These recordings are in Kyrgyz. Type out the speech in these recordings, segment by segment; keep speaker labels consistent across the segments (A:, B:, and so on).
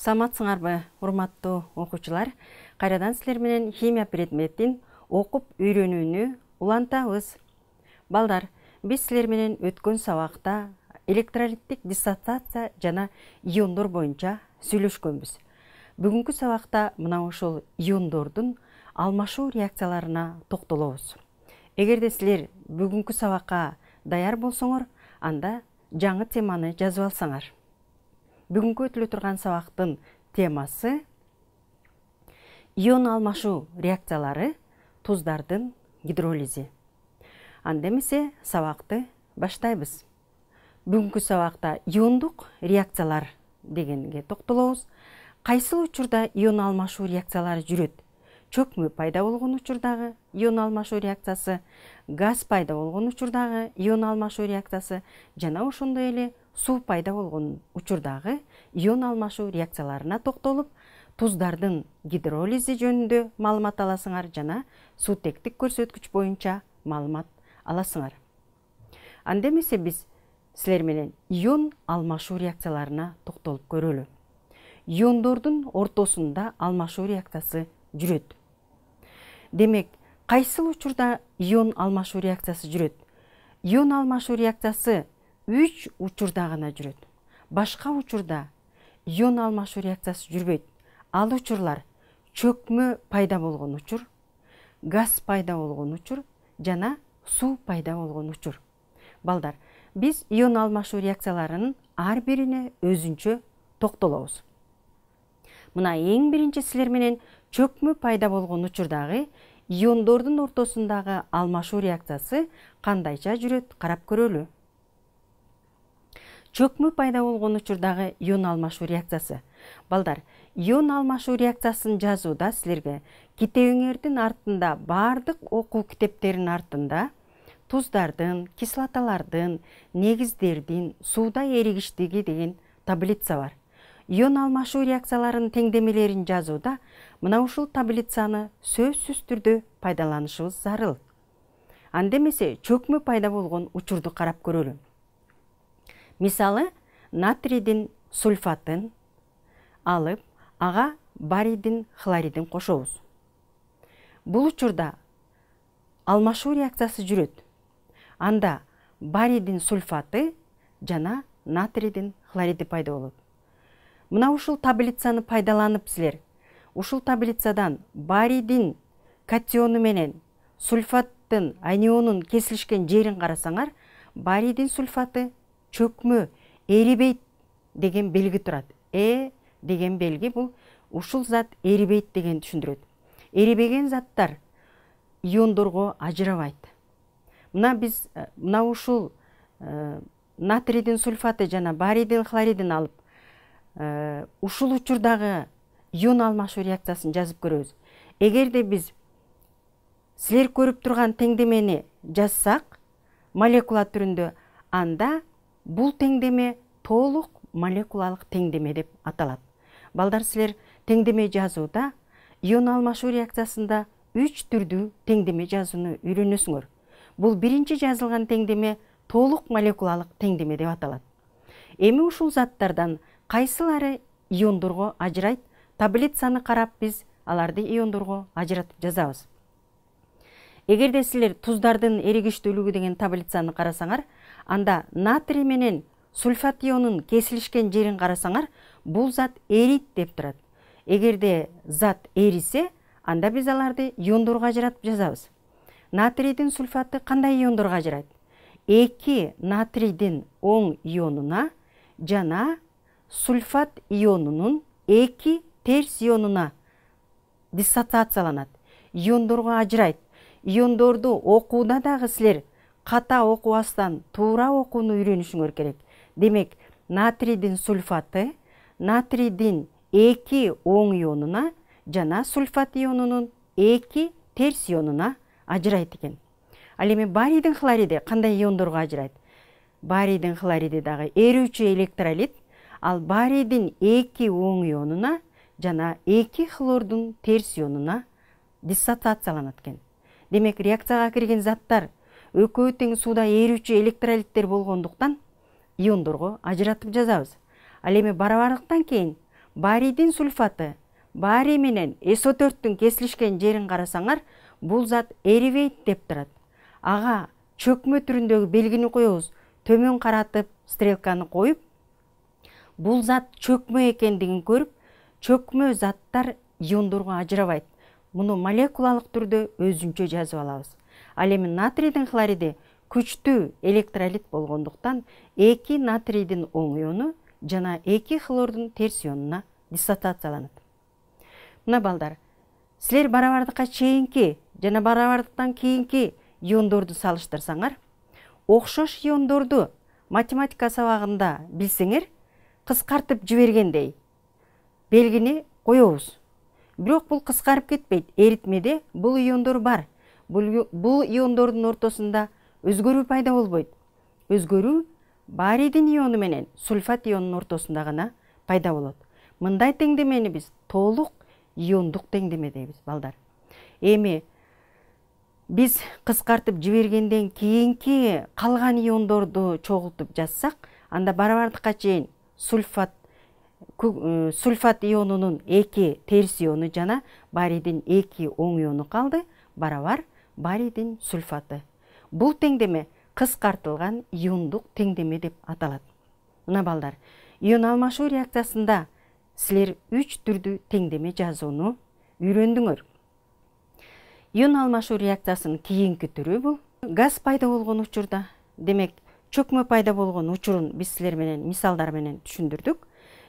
A: Саматсыңарбы, урматтуу окуучулар. Кайрадан силер менен химия предметин окуп үйрөнүүнү улантабыз. Балдар, биз силер менен өткөн сабакта электролиттик диссоциация жана иондор боюнча сүйлөшкөнбүз. Бүгүнкү сабакта мына ушул иондордун алмашуу реакцияларына токтолобуз. Эгерде силер бүгүнкү сабакка даяр болсоңор, анда жаңы теманы жазып алсаңар. Бүгүнкү өтүлө турган сабактын темасы ион алмашуу реакциялары, туздардын гидролизи. Анда эмесе сабакты баштайбыз. Бүгүнкү сабакта иондук реакциялар дегенге токтолобуз. Кайсыл учурда ион алмашуу реакциялары жүрөт? Чөкмө пайда болгон учурдагы ион алмашуу реакциясы, газ пайда болгон учурдагы ион алмашуу реакциясы жана ошондой эле суу пайда болгон учурдагы ион алмашуу реакцияларына токтолуп, туздардын гидролизи жөнүндө маалымат аласыңар жана суутектик көрсөткүч боюнча маалымат аласыңар. Анда эмесе биз силер менен ион алмашуу реакцияларына токтолуп көрөлү. Иондордун ортосунда алмашуу реакциясы жүрөт. Демек, кайсыл учурда ион алмашуу реакциясы жүрөт? Ион алмашуу реакциясы 3 учурда гана жүрөт. Башка учурда ион алмашуу реакциясы жүрбөйт. Ал учурлар чөкмө пайда болгон учур, газ пайда болгон учур жана суу пайда болгон учур. Балдар, биз ион алмашуу реакцияларынын ар бирине өзүнчө токтолобуз. Мына эң биринчи силер менен чөкмө пайда болгон учурдагы иондордун ортосундагы алмашуу реакциясы кандайча жүрөт карап көрөлү. Чөкмө пайда болгон учурдагы ион алмашуу реакциясы. Балдар, ион алмашуу реакциясын жазууда силерге китебиңердин артында, бардык окуу китептеринин артында туздардын, кислоталардын, негиздердин сууда эригиштиги деген таблица бар. Ион алмашуу реакцияларынын теңдемелерин жазууда мына ушул таблицаны сөзсүз түрдө пайдаланышыбыз зарыл. Анда эмесе чөкмө пайда болгон учурду карап көрөлү. Мисалы, натрийдин сульфатын алып, ага барийдин хлоридин кошобуз. Бул учурда алмашуу реакциясы жүрөт. Анда барийдин сульфаты жана натрийдин хлориди пайда болот. Мына ушул таблицаны пайдаланып силер, ушул таблицадан барийдин катиону менен сульфаттын анионун кесилишкен жерин карасаңар, барийдин сульфаты чөкмө, эрибейт деген белги турат. Деген белги бул ушул зат эрибейт деген түшүндүрөт. Эрибеген заттар иондорго ажырабайт. Мына ушул натрийдин сульфаты жана барийдин хлоридин алып, ушул учурдагы ион алмашуу реакциясын жазып көрөбүз. Эгерде биз силер көрүп турган теңдемени жазсак, молекула түрүндө, анда бул теңдеме толук молекулалык теңдеме деп аталат. Балдар, силер теңдеме жазууда ион алмашуу реакциясында 3 түрдүү теңдеме жазууну үйрөнөсүңөр. Бул биринчи жазылган теңдеме толук молекулалык теңдеме деп аталат. Эми ушул заттардан кайсылары иондорго ажырайт? Таблицаны карап биз аларды иондорго ажыратып жазабыз. Эгерде силер туздардын эригиштүүлүгү деген таблицаны карасаңар, анда натрий менен сульфат ионун кесилишкен жерин карасаңар, бул зат эрийт деп турат. Эгерде зат эрисе, анда биз аларды иондорго ажыратып жазабыз. Натрийдин сульфаты кандай иондорго ажырайт? 2 натрийдин оң ионуна жана сульфат ионунун 2 терс ионуна диссоциацияланат. Иондорго ажырайт. Иондорду окууда дагы силер ката окубастан туура окууну үйрөнүшүңөр керек. Демек, натрийдин сульфаты натрийдин 2 оң ионуна жана сульфат ионунун 2 терс ионуна ажырайт экен. Ал эми барийдин хлориди кандай иондорго ажырайт? Барийдин хлориди дагы эрүүчү электролит, ал барийдин 2 оң ионуна жана 2 хлордун терс ионуна диссоциацияланат экен. Демек, реакцияга кирген заттар экөө тең сууда эрүүчү электролиттер болгондуктан иондорго ажыратып жазабыз. Ал эми барабарлыктан кийин Барийдин сульфаты барий менен SO4-түн кесилишкен жерин карасаңар, бул зат эрибейт деп турат. Ага чөкмө түрүндөгү белгини коебуз. Төмөн каратып стрелканы коюп, бул зат чөкмө экендигин көрүп, чөкмө заттар иондорго ажырабайт. Муну молекулалык түрдө өзүнчө жазып алабыз. Ал эми натрийдин хлориди күчтүү электролит болгондуктан 2 натрийдин оң иону жана 2 хлордун терс ионуна диссоциацияланат. Мына балдар, силер барабардыкка чейинки жана барабардыктан кийинки иондорду салыштырсаңар, окшош иондорду математика сабагында билсеңер, кыскартып жибергендей белгини коебуз. Бирок бул кыскарып кетпейт. Эритмеде бул иондор бар. Бул иондордун ортосунда өзгөрүү пайда болбойт. Өзгөрүү барийдин иону менен сульфат ионунун ортосунда гана пайда болот. Мындай теңдемени биз толук иондук теңдеме дейбиз, балдар. Эми биз кыскартып жибергенден кийинки калган иондорду чогултуп жазсак, анда барабардыкка чейин сульфат ионунун 2 терс иону жана барийдин 2 оң иону калды, барабар барийдин сульфаты. Бул теңдеме кыскартылган иондук теңдеме деп аталат. Мына балдар, ион алмашуу реакциясында силер 3 түрдүү теңдеме жазууну үйрөндүңөр. Ион алмашуу реакциясынын кийинки түрү бул газ пайда болгон учурда, демек чөкмө пайда болгон учурун биз силер менен мисалдар менен түшүндүрдүк.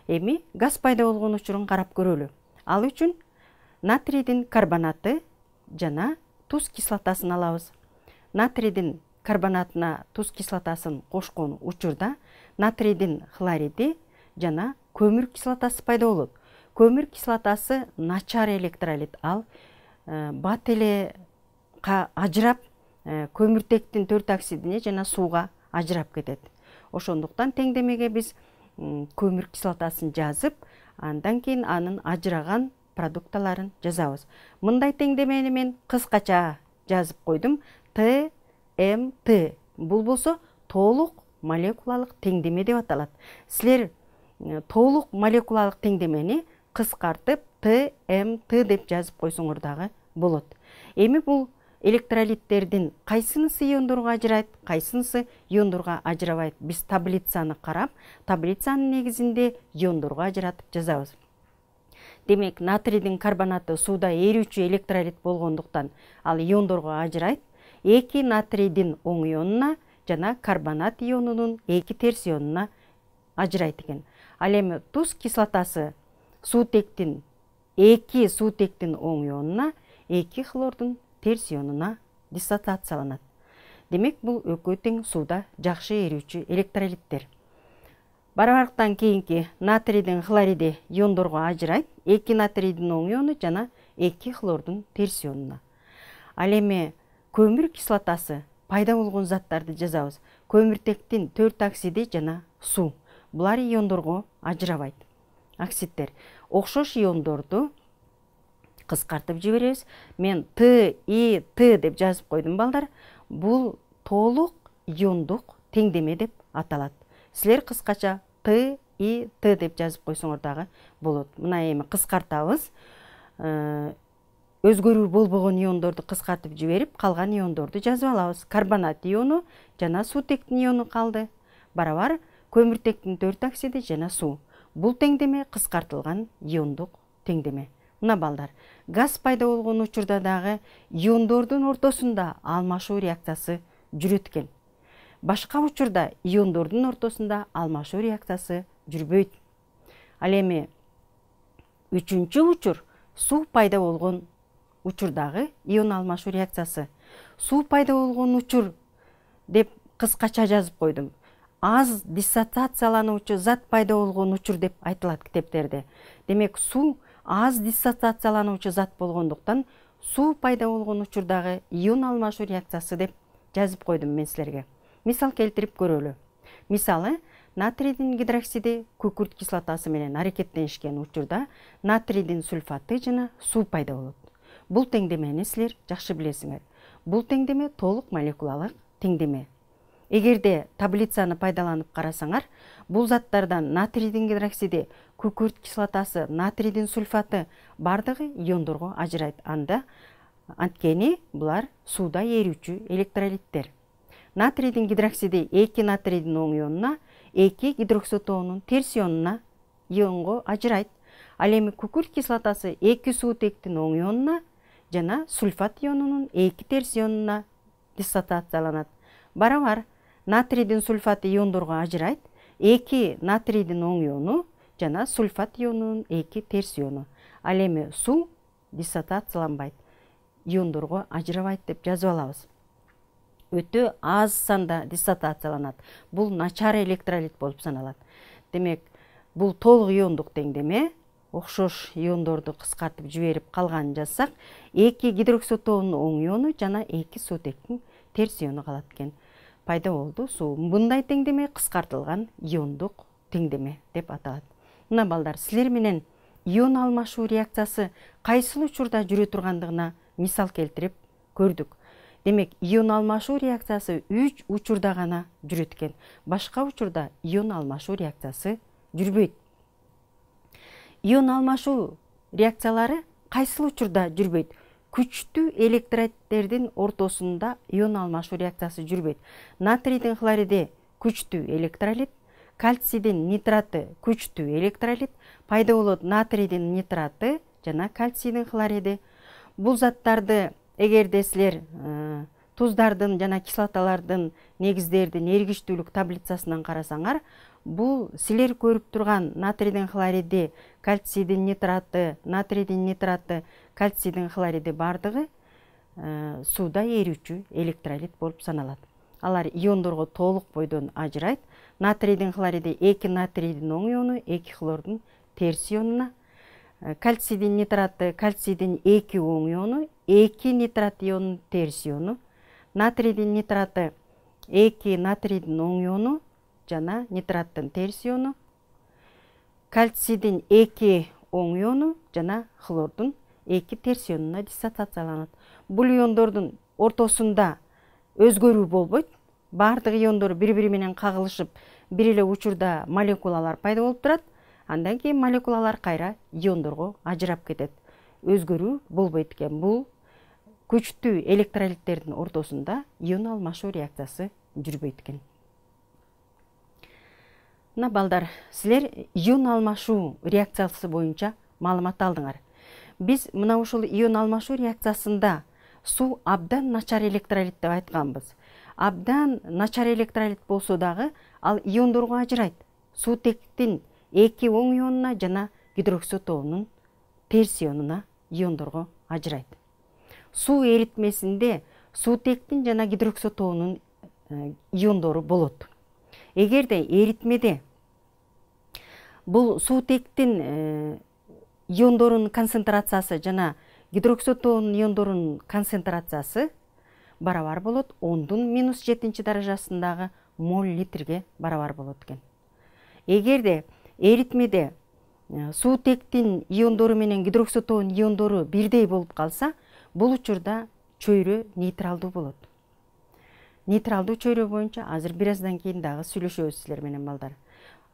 A: Эми газ пайда болгон учурун карап көрөлү. Ал үчүн натрийдин карбонаты жана туз кислотасын алабыз. Натрийдин карбонатына туз кислотасын кошкон учурда натрийдин хлориди жана көмүр кислотасы пайда болот. Көмүр кислотасы начар электролит, ал бат эле ажырап көмүртектин 4 оксидине жана сууга ажырап кетет. Ошондуктан теңдемеге биз көмүр кислотасын жазып, андан кийин анын ажыраган продукталарын жазабыз. Мындай теңдемени мен кыскача жазып койдум. ТМТ. Бул болсо толук молекулалык теңдеме деп аталат. Силер толук молекулалык теңдемени кыскартып ТМТ деп жазып койсоңор дагы болот. Эми бул электролиттердин кайсынысы иондорго ажырайт, кайсынысы иондорго ажырабайт? Биз таблицаны карап, таблицанын негизинде иондорго ажыратып жазабыз. Демек, натрийдин карбонаты сууда эрүүчү электролит болгондуктан ал иондорго ажырайт. 2 натрийдин оң ионуна жана карбонат ионунун 2 терс ионуна ажырайт экен. Ал эми туз кислотасы суутектин 2 суутектин оң ионуна, 2 хлордун терс ионуна диссоциацияланат. Демек, бул экөө тең сууда жакшы эрүүчү электролиттер. Барабардыктан кийинки натрийдин хлориди иондорго ажырайт. 2 натрийдин оң иону жана 2 хлордун терс ионуна. Ал эми көмүр кислотасы пайда болгон заттарды жазабыз. Көмүртектин 4 оксиди жана суу. Булар иондорго ажырабайт. Оксидтер. Окшош иондорду кыскартып жиберебиз. Мен Т, И, Т деп жазып койдум, балдар. Бул толук иондук теңдеме деп аталат. Силер кыскача Т, И, Т деп жазып койсоңор дагы болот. Мына эми кыскартабыз. Өзгөрүү болбогон иондорду кыскартып жиберип, калган иондорду жазып алабыз. Карбонат иону жана суутектин иону калды. Барабар көмүртектин 4 оксиди жана суу. Бул теңдеме кыскартылган иондук теңдеме. Мына балдар, газ пайда болгон учурда дагы иондордун ортосунда алмашуу реакциясы жүрөт экен. Башка учурда иондордун ортосунда алмашуу реакциясы жүрбөйт. Ал эми үчүнчү учур суу пайда болгон учурдагы ион алмашуу реакциясы. Суу пайда болгон учур деп кыскача жазып койдум. Аз диссоциациялануучу зат пайда болгон учур деп айтылат китептерде. Демек, суу аз диссоциациялануучу зат болгондуктан суу пайда болгон учурдагы ион алмашуу реакциясы деп жазып койдум мен силерге. Мисал келтирип көрөлү. Мисалы, натрийдин гидроксиди күкүрт кислотасы менен аракеттенишкен учурда натрийдин сульфаты жана суу пайда болот. Бул теңдемени силер жакшы билесиңер. Бул теңдеме толук молекулалык теңдеме. эгерде таблицаны пайдаланып карасаңар, бул заттардан натрийдин гидроксиди, күкүрт кислотасы, натрийдин сульфаты бардыгы иондорго ажырайт. Анткени булар сууда эрүүчү электролиттер. Натрийдин гидроксиди 2 натрийдин оң ионуна, 2 гидроксотоонун терс ионуна ионго ажырайт. Ал эми күкүрт кислотасы 2 суутектин оң ионуна жана сульфат ионунун 2 терс ионуна диссоциацияланат. Барабар натрийдин сульфаты иондорго ажырайт. 2 натрийдин оң иону жана сульфат ионунун 2 терс иону. Ал эми суу диссоциацияланбайт, иондорго ажырабайт деп жазып алабыз. Өтө аз санда диссоциацияланат. Бул начар электролит болуп саналат. Демек, бул толук иондук теңдеме. Окшош иондорду кыскартып жиберип калганын жазсак, 2 гидроксотоонун оң иону жана 2 суутектин терс иону калат экен. Пайда болду суу. Мындай теңдеме кыскартылган иондук теңдеме деп аталат. Мына балдар, силер менен ион алмашуу реакциясы кайсыл учурда жүрө тургандыгына мисал келтирип көрдүк. Демек, ион алмашуу реакциясы 3 учурда гана жүрөт экен. Башка учурда ион алмашуу реакциясы жүрбөйт. Ион алмашуу реакциялары кайсыл учурда жүрбөйт? Күчтүү электролиттердин ортосунда ион алмашуу реакциясы жүрбөйт. Натрийдин хлориди күчтүү электролит, кальцийдин нитраты күчтүү электролит, пайда болот натрийдин нитраты жана кальцийдин хлориди. Бул заттарды эгерде силер туздардын жана кислоталардын негиздердин эргичтүүлүк таблицасынан карасаңар, бул силер көрүп турган натрийдин хлориди, кальцийдин нитраты, натрийдин нитраты, кальцийдин хлориди бардыгы сууда эрүүчү электролит болуп саналат. Алар иондорго толук бойдон ажырайт. Натрийдин хлориди 2 натрийдин оң иону, 2 хлордун терс ионуна. Кальцийдин нитраты, кальцийдин 2 оң иону, 2 нитрат ионунун терс иону. Натрийдин нитраты 2 натрийдин оң иону жана нитраттын терс иону. Кальцийдин 2 оң иону жана хлордун 2 терс ионуна диссоциацияланат. Бул иондордун ортосунда өзгөрүү болбойт. Бардык иондор бири-бири менен кагылышып, бир эле учурда молекулалар пайда болуп турат. Андан кийин молекулалар кайра иондорго ажырап кетет. Өзгөрүү болбойт экен. Бул күчтүү электролиттердин ортосунда ион алмашуу реакциясы жүрбөйт экен. Мына балдар, силер ион алмашуу реакциясы боюнча маалымат алдыңар. Биз мына ушул ион алмашуу реакциясында суу абдан начар электролит деп айтканбыз. Абдан начар электролит болсо дагы ал иондорго ажырайт. Суутектин 2 оң ионуна жана гидроксотоонун терс ионуна иондорго ажырайт. Суу эритмесинде суутектин жана гидроксотоонун иондору болот. Эгерде эритмеде бул суутектин иондорунун концентрациясы жана гидроксотоонун иондорунун концентрациясы барабар болот, 10-дун -7 даражасындагы моль литрге барабар болот экен. Эгерде эритмеде суутектин иондору менен гидроксотоон иондору бирдей болуп калса, бул учурда чөйрө нейтралдуу болот. Нейтралдуу чөйрө боюнча азыр бир аздан кийин дагы сүйлөшөбүз силер менен балдар.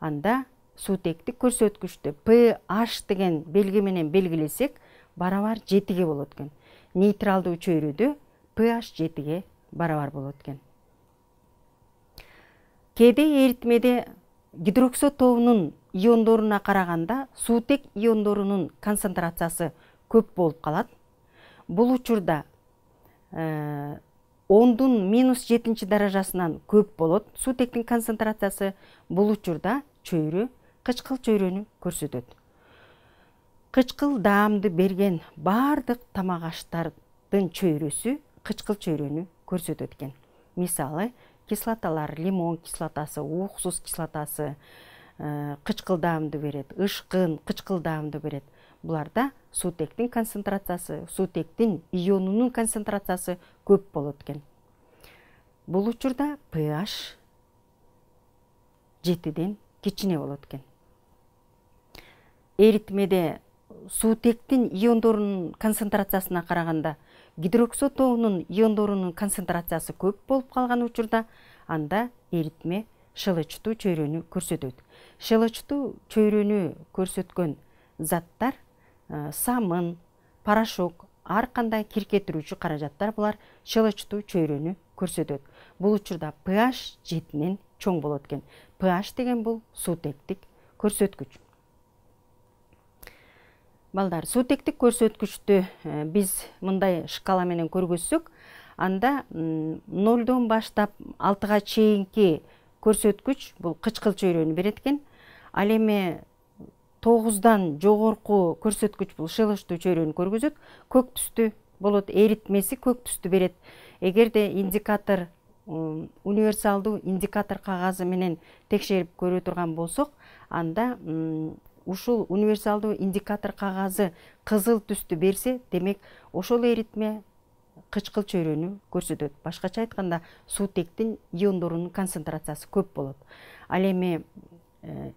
A: Анда суутектик көрсөткүчтү pH деген белги менен белгилесек, барабар 7ге болот экен. Нейтралдуу чөйрөдө pH 7ге барабар болот экен. Кээде эритмеде гидроксотоонун иондоруна караганда суутек иондорунун концентрациясы көп болуп калат. Бул учурда 10-дун -7 даражасынан көп болот. Суутектин концентрациясы бул учурда чөйрө кычкыл чөйрөнү көрсөтөт. Кычкыл даамды берген бардык тамак аштардын чөйрөсү кычкыл чөйрөнү көрсөтөт экен. Мисалы, кислоталар, лимон кислотасы, уксус кислотасы кычкыл даамды берет, ышкын кычкыл даамды берет. Буларда суутектин концентрациясы, суутектин ионунун концентрациясы көп болот экен. Бул учурда pH 7ден кичине болот экен. Эритмеде суутектин иондорунун концентрациясына караганда гидроксид тобунун иондорунун концентрациясы көп болуп калган учурда анда эритме шылычтуу чөйрөнү көрсөтөт. Шылычтуу чөйрөнү көрсөткөн заттар самын, порошок, ар кандай киркетирүүчү каражаттар булар шылычтуу чөйрөнү көрсөтөт. Бул учурда pH 7-нен чоң болот экен. pH деген бул суутектик көрсөткүч. Балдар, суутектик көрсөткүчтү биз мындай шкала менен көргөзсөк, анда 0-дон баштап 6-га чейинки көрсөткүч бул кычкыл чөйрөнү берет экен. Ал эми 9-дан жогорку көрсөткүч бул шылычтуу чөйрөнү көргөзөт. Көк түстүү болот, эритмеси көк түстүү берет. Эгерде индикатор универсалдуу индикатор кагазы менен текшерип көрө турган болсок, анда ушул универсалдуу индикатор кагазы кызыл түстү берсе, демек ошол эритме кычкыл чөйрөнү көрсөтөт. Башкача айтканда, суутектин иондорунун концентрациясы көп болот. Ал эми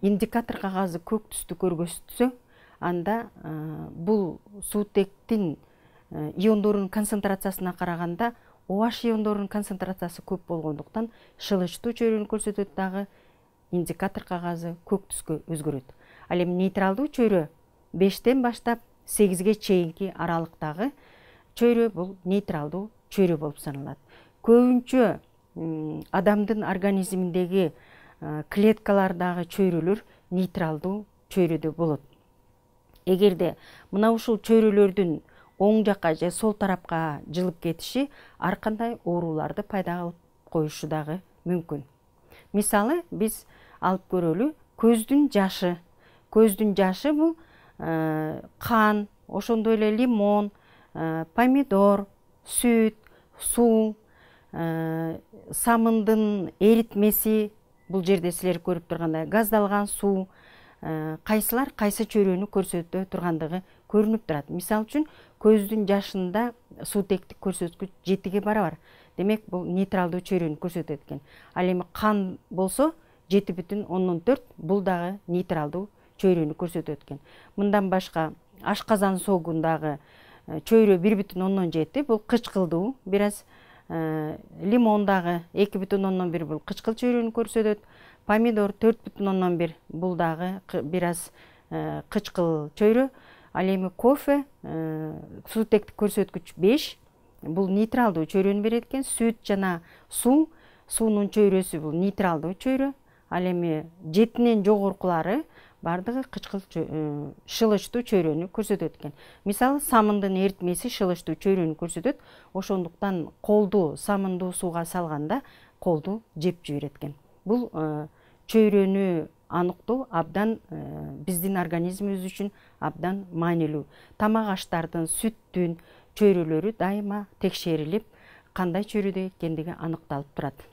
A: индикатор кагазы көк түстү көргөзсө, анда бул суутектин иондорунун концентрациясына караганда OH иондорунун концентрациясы көп болгондуктан шылычтуу чөйрөнү көрсөтөт, дагы индикатор кагазы көк түскө өзгөрөт. Ал эми нейтралдуу чөйрө 5-тен баштап 8-ге чейинки аралыктагы чөйрө бул нейтралдуу чөйрө болуп саналат. Көбүнчө адамдын организминдеги клеткалардагы чөйрөлөр нейтралдуу чөйрөдө болот. Эгерде мына ушул чөйрөлөрдүн оң жакка же сол тарапка жылып кетиши ар кандай ооруларды пайда кылып коюшу дагы мүмкүн. Мисалы, биз алып көрөлү, көздүн жашы. Көздүн жашы бул кан, ошондой эле лимон, помидор, сүт, суу, самындын эритмеси, бул жерде силер көрүп тургандай газдалган суу, кайсылар кайсы чөйрөнү көрсөтө тургандыгы көрүнүп турат. Мисалы үчүн, көздүн жашында суутектик көрсөткүч 7-ге барабар. Демек, бул нейтралдуу чөйрөнү көрсөтөт экен. Ал эми кан болсо 7,4, бул дагы нейтралдуу чөйрөнү көрсөтөт экен. Мындан башка ашказан согундагы чөйрө 1,7, бул кычкылдуу, бираз лимондагы 2,1 бул кычкыл чөйрөнү көрсөтөт. Помидор 4,1, бул дагы бираз кычкыл чөйрө. Ал эми кофе суутектик көрсөткүч 5, бул нейтралдуу чөйрөнү берет экен. Сүт жана суу, суунун чөйрөсү бул нейтралдуу чөйрө. Ал эми 7-нен жогоркулары бардыгы кычкыл шылычтуу чөйрөнү көрсөтөт экен. Мисалы, самындын эритмеси шылычтуу чөйрөнү көрсөтөт. Ошондуктан колду самындуу сууга салганда колду жеп жиберет экен. Бул чөйрөнү аныктоо абдан биздин организмибиз үчүн абдан маанилүү. Тамак аштардын, сүттүн чөйрөлөрү дайыма текшерилип, кандай чөйрөдө экендиги аныкталып турат.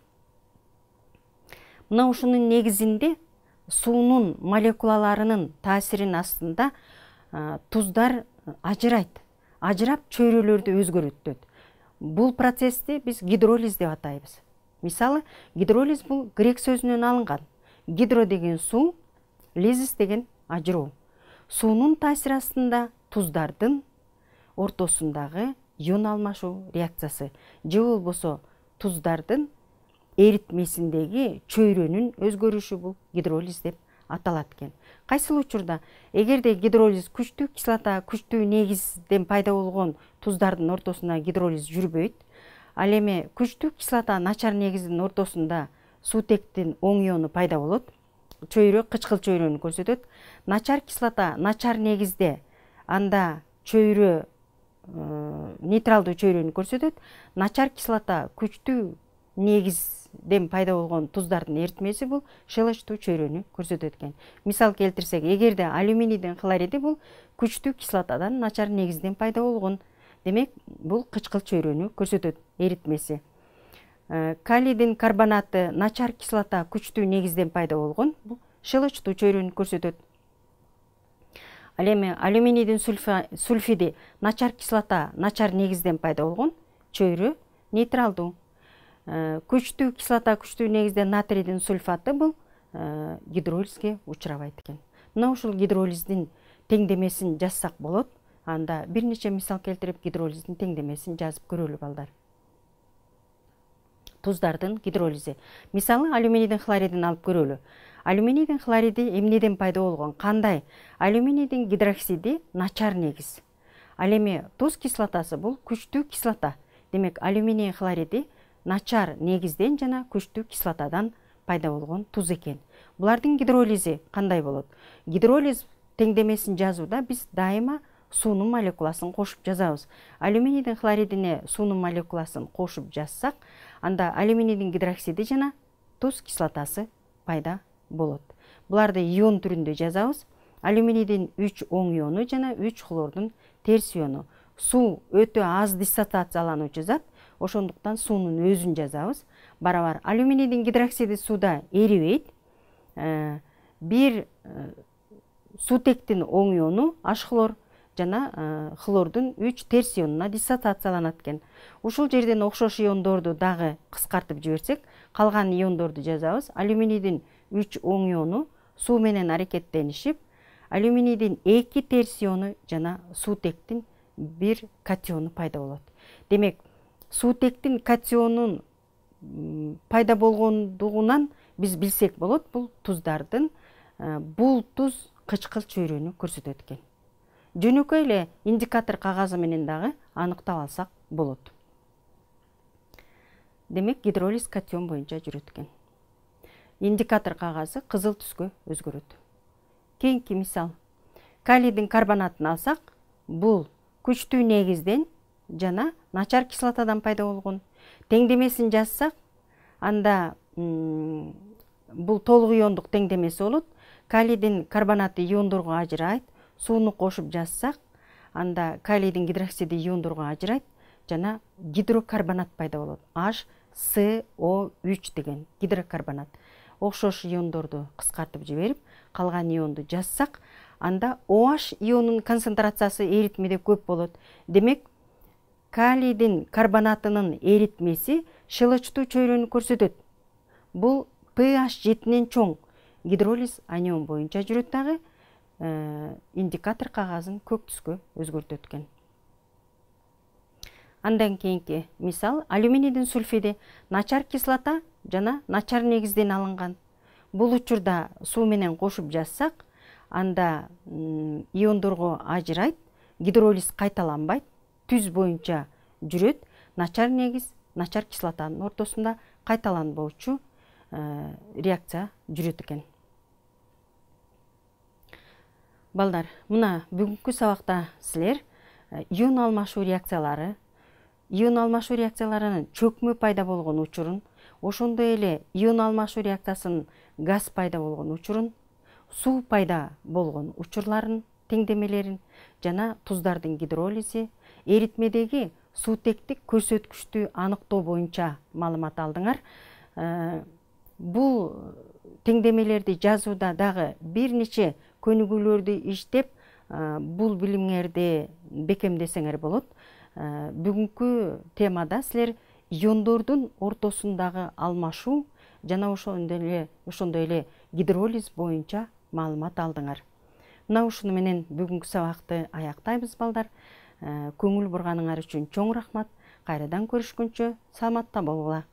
A: Мына ушунун негизинде суунун молекулаларынын таасиринин астында туздар ажырайт. Ажырап чөйрөлөрдү өзгөртөт. Бул процессти биз гидролиз деп атайбыз. Мисалы, гидролиз бул грек сөзүнөн алынган. Гидро деген суу, лизис деген ажыроо. Суунун таасири астында туздардын ортосундагы ион алмашуу реакциясы же болбосо туздардын эритмесиндеги чөйрөнүн өзгөрүшү бул гидролиз деп аталат экен. Кайсыл учурда эгерде гидролиз күчтүү кислота, күчтүү негизден пайда болгон туздардын ортосунда гидролиз жүрбөйт. Ал эми күчтүү кислота, начар негиздин ортосунда суутектин оң иону пайда болот. Чөйрө кычкыл чөйрөнү көрсөтөт. Начар кислота, начар негизде, анда чөйрө нейтралдуу чөйрөнү көрсөтөт. Начар кислота, күчтүү негизден пайда болгон туздардын эритмеси бул шылычтуу чөйрөнү көрсөтөт экен. Мисал келтирсек, эгерде алюминийдин хлориди бул күчтүү кислотадан, начар негизден пайда болгон. Демек, бул кычкыл чөйрөнү көрсөтөт эритмеси. Калийдин карбонаты, начар кислота, күчтүү негизден пайда болгон. Бул шылычтуу чөйрөнү көрсөтөт. Ал эми алюминийдин сульфиди, начар кислота, начар негизден пайда болгон. Чөйрө нейтралдуу. Күчтүү кислота, күчтүү негизде натрийдин сульфаты бул гидролизге учурабайт экен. Мына ушул гидролиздин теңдемесин жазсак болот. Анда бир нече мисал келтирип гидролиздин теңдемесин жазып көрөлү балдар. Туздардын гидролизи. Мисалы алюминийдин хлоридин алып көрөлү. Алюминийдин хлориди эмнеден пайда болгон? Кандай? Алюминийдин гидроксиди начар негиз. Ал эми туз кислотасы бул күчтүү кислота. Демек алюминий хлориди начар негизден жана күчтүү кислотадан пайда болгон туз экен. Булардын гидролизи кандай болот? Гидролиз теңдемесин жазууда биз дайыма суунун молекуласын кошуп жазабыз. Алюминийдин хлоридине суунун молекуласын кошуп жазсак, анда алюминийдин гидроксиди жана туз кислотасы пайда болот. Буларды ион түрүндө жазабыз. Алюминийдин 3 оң иону жана 3 хлордун терс иону. Суу өтө аз диссоциациялануучу зат, ошондуктан суунун өзүн жазабыз. Барабар алюминийдин гидроксиди сууда эрибейт. Бир суутектин оң иону H хлор жана хлордун 3 терс ионуна диссоциацияланат экен. Ушул жерден окшош иондорду дагы кыскартып жиберсек, калган иондорду жазабыз. Алюминийдин 3 оң иону суу менен аракеттенишип, алюминийдин 2 терс иону жана суутектин 1 катиону пайда болот. Демек, суутектин катионун пайда болгондугунан биз билсек болот, бул туздардын бул туз кычкыл чөйрөнү көрсөтөт экен. Жөнөкөй эле индикатор кагазы менен дагы аныктап алсак болот. Демек, гидролиз катион боюнча жүрөт экен. Индикатор кагазы кызыл түскө өзгөрөт. Кийинки мисал. Калийдин карбонатын алсак, бул күчтүү негизден жана начар кислотадан пайда болгон. Теңдемесин жазсак, анда бул толук иондук теңдемеси болот. Калийдин карбонаты иондорго ажырайт. Сууну кошуп жазсак, анда калийдин гидроксиди иондорго ажырайт жана гидрокарбонат пайда болот. HCO3 деген гидрокарбонат. Окшош иондорду кыскартып жиберип, калган ионду жазсак, анда OH ионунун концентрациясы эритмеде көп болот. Демек, калийдин карбонатынын эритмеси шылычтуу чөйрөнү көрсөтөт. Бул pH 7-нен чоң. Гидролиз анион боюнча жүрөт дагы. Индикатор кагазын көк түскө өзгөртөт экен. Андан кийинки мисал, алюминийдин сульфиди начар кислота жана начар негизден алынган. Бул учурда суу менен кошуп жазсак, анда иондорго ажырайт, гидролиз кайталанбайт, түз боюнча жүрөт, начар негиз, начар кислотанын ортосунда кайталанбоочу реакция жүрөт экен. Балдар, мына бүгүнкү сабакта силер ион алмашуу реакцияларынын чөкмө пайда болгон учурун, ошондой эле ион алмашуу реакциясынын газ пайда болгон учурун, суу пайда болгон учурларын, теңдемелерин жана туздардын гидролизи, эритмедеги суутектик көрсөткүчтү аныктоо боюнча маалымат алдыңар. Бул теңдемелерди жазууда дагы бир нече көнүгүүлөрдү иштеп, бул билимиңерди бекемдесеңер болот. Бүгүнкү темада силер иондордун ортосундагы алмашуу жана ошондой эле гидролиз боюнча маалымат алдыңар. Мына ушуну менен бүгүнкү сабакты аяктайбыз, балдар. Көңүл бурганыңар үчүн чоң рахмат. Кайрадан көрүшкөнчө саламатта болгула.